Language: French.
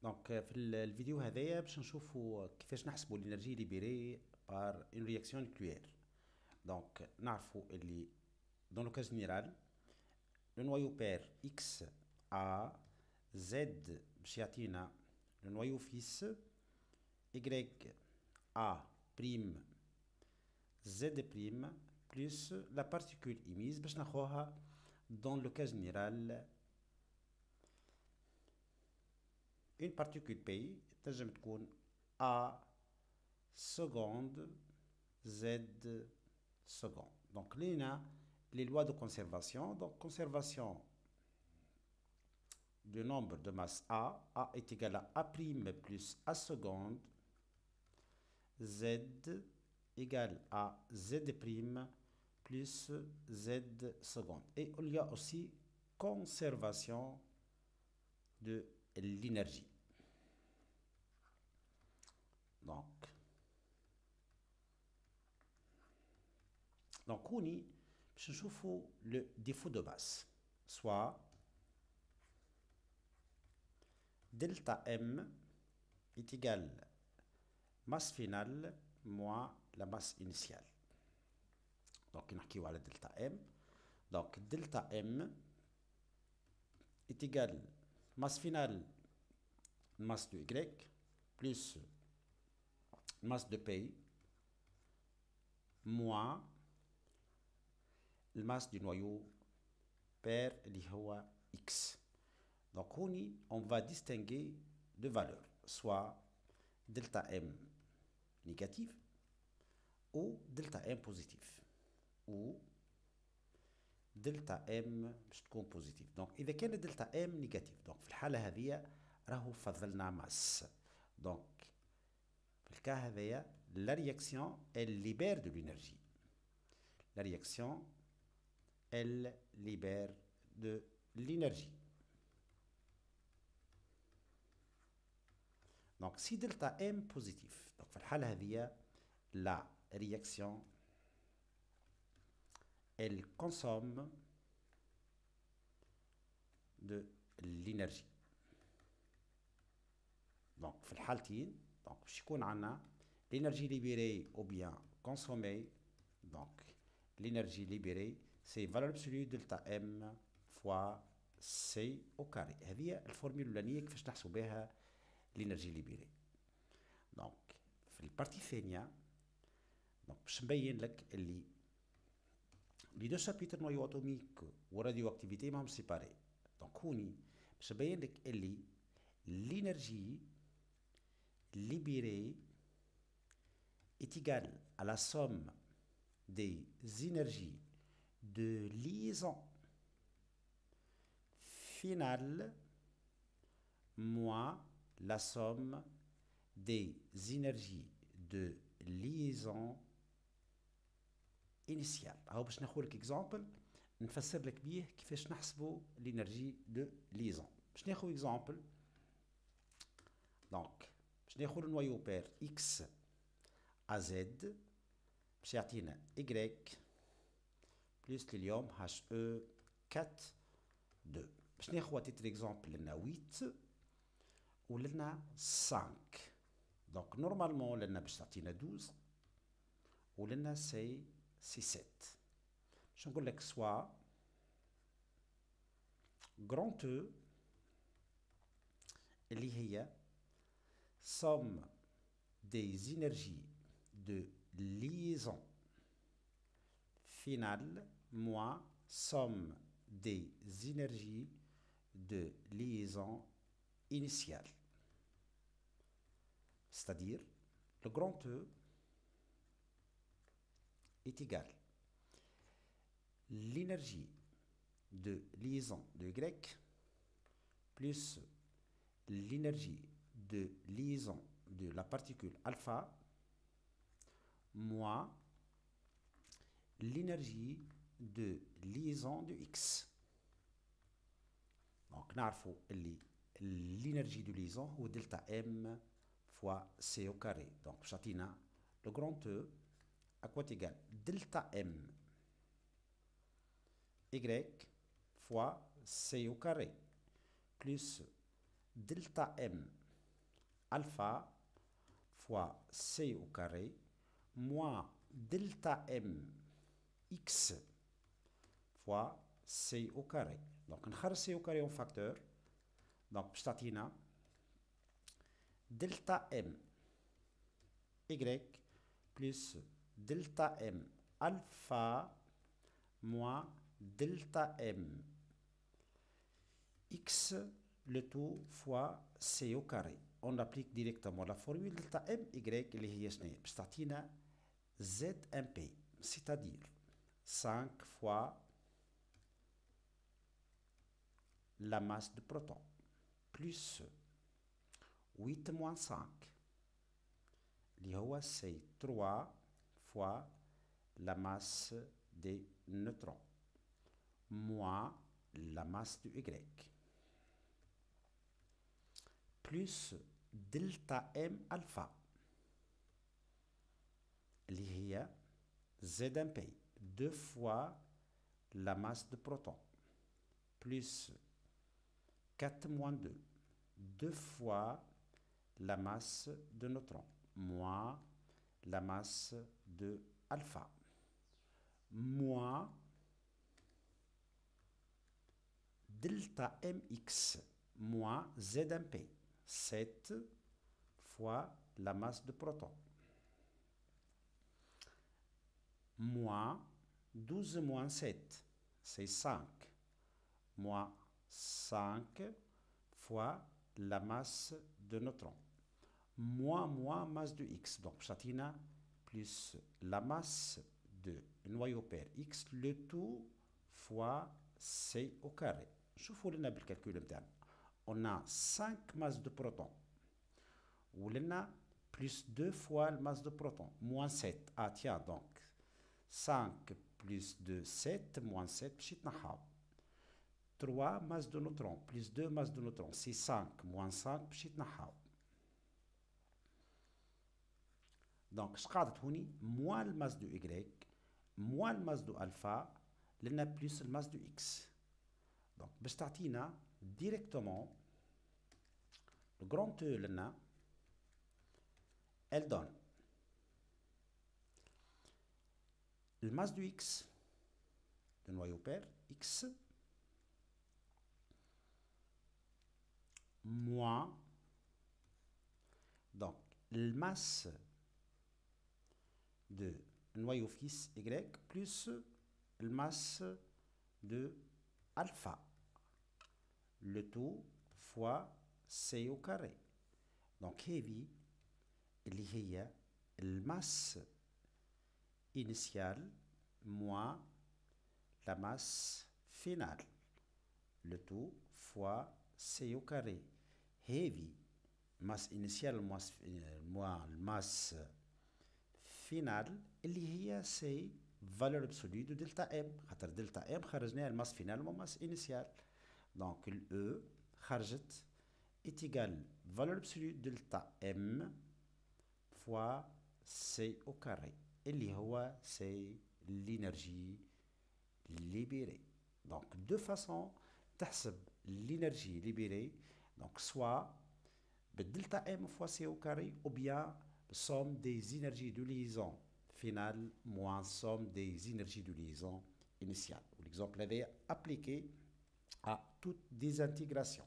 دونك في الفيديو هذايا باش نشوفوا كيفاش نحسبوا الانرجي ليبيري بار اون رياكسيون نوكليير. دونك نعرفوا اللي دون لو كاز جينيرال لو نوايو بير اكس ا زد باش يعطينا لو نوايو فيس y a prime z prime plus la particule émise باش ناخوها dans le cas général une particule P تنجم تكون A seconde Z seconde. Donc là, les lois de conservation. Donc conservation du nombre de masse A est égal à A' plus A seconde, Z égale à Z' plus Z seconde. Et il y a aussi conservation de l'énergie. Donc هوني باش نشوفوا le défaut de masse, soit delta M est égal masse finale moins la masse initiale. Donc نحكيو على delta M. Donc delta M est égal masse finale masse de Y plus masse de P moins la masse du noyau per اللي هو X. Donc on va distinguer deux valeurs, soit delta M négatif ou delta M positif, ou delta M باش تكون positif. Donc إذا كان delta M négatif, donc في الحالة هذه راهو فضلنا ماس. Donc في الكا هذايا la réaction elle libère de l'énergie. La réaction elle libère de l'énergie. Donc si delta M positif, donc في الحالة هذه la réaction elle consomme de l'énergie. Donc في الحالتين donc باش يكون عندنا l'énergie libérée ou bien consommée. Donc l'énergie libérée c'est valeur absolue delta M fois C au carré. هذه الفورميل الأولانية كيفاش نحسبوا بها l'énergie libérée. Donc في البارتي الثانية donc باش نبين لك اللي les deux chapitres noyau atomique و radioactivité ماهم séparés. Donc هوني باش نبين لك اللي l'énergie libérée est égale à la somme des énergies de liaison finale moins la somme des énergies de liaison initiale. هاو باش ناخذ لك اكزامبل نفسر لك بيه كيفاش نحسبوا الانرجي دو ليزون. باش ناخذ اكزامبل دونك باش ناخذ النويو بير اكس ا زد باش يعطينا y بلس اليوم هاش او 4 2. باش ناخذ تيتر اكزامبل لنا 8 ولنا 5. دونك نورمالمون لنا باش تعطينا 12 ولنا سي 7. باش نقول لك سوا grand E اللي هي somme des énergies de liaison finale moins somme des énergies de liaison initiale. C'est-à-dire, le grand E est égal à l'énergie de liaison de Y plus l'énergie de liaison de la particule alpha moins l'énergie de liaison de X. Donc نعرفوا اللي l'énergie de liaison هو delta M fois C au carré. Donc باش تعطينا le grand E à quoi est égal delta M Y fois C au carré plus delta M alpha fois C au carré moins delta M X fois C au carré. Donc, on a C au carré en facteur. Donc, statina delta M Y plus delta M alpha moins delta M X le tout fois C au carré. On applique directement la formule delta M Y اللي هي شنو؟ باش تعطينا ZMP, c'est-à-dire 5 fois la masse de proton plus 8 moins 5 اللي هو c'est 3 fois la masse des neutrons moins la masse de Y plus delta M alpha اللي هي ZMP 2 fois la masse de proton plus 4 moins 2 2 fois la masse de neutrons moins la masse de alpha moins delta mx moins ZMP 7 fois la masse de proton moins 12 moins 7 c'est 5 moins 5 fois la masse de neutrons moins masse de X. Donc, chatina plus la masse de noyau pair X, le tout fois C au carré. Je vous le calcul interne. On a 5 masses de protons. Ou l'on plus 2 fois la masse de protons. Moins 7. Ah tiens, donc 5 plus 2, 7, moins 7, pchit nahab. 3 masses de neutrons plus 2 masses de neutrons, c'est 5 moins 5 pchit nahab. Donc, je vais moins la masse de Y, moins la masse de alpha, l'on plus la masse de X. Donc, je directement le grand E, elle donne la masse de X, le noyau pair, X, moins, donc, la masse de noyau fils Y plus la masse de alpha, le tout fois C au carré. Donc, heavy, il y a la masse initiale moins la masse finale, le tout fois C au carré. Heavy, masse initiale moins masse finale, اللي هي c'est valeur absolue de delta M. خاطر delta M خرجناها الماس فينال و ماس initial. Donc le E خرجت est égal valeur absolue de delta M fois C au carré. اللي هو c'est l'énergie libérée. Donc deux façons تحسب l'énergie libérée. Donc soit delta M fois C au carré ou bien somme des énergies de liaison finale moins somme des énergies de liaison initiale. L'exemple avait appliqué à toute désintégration.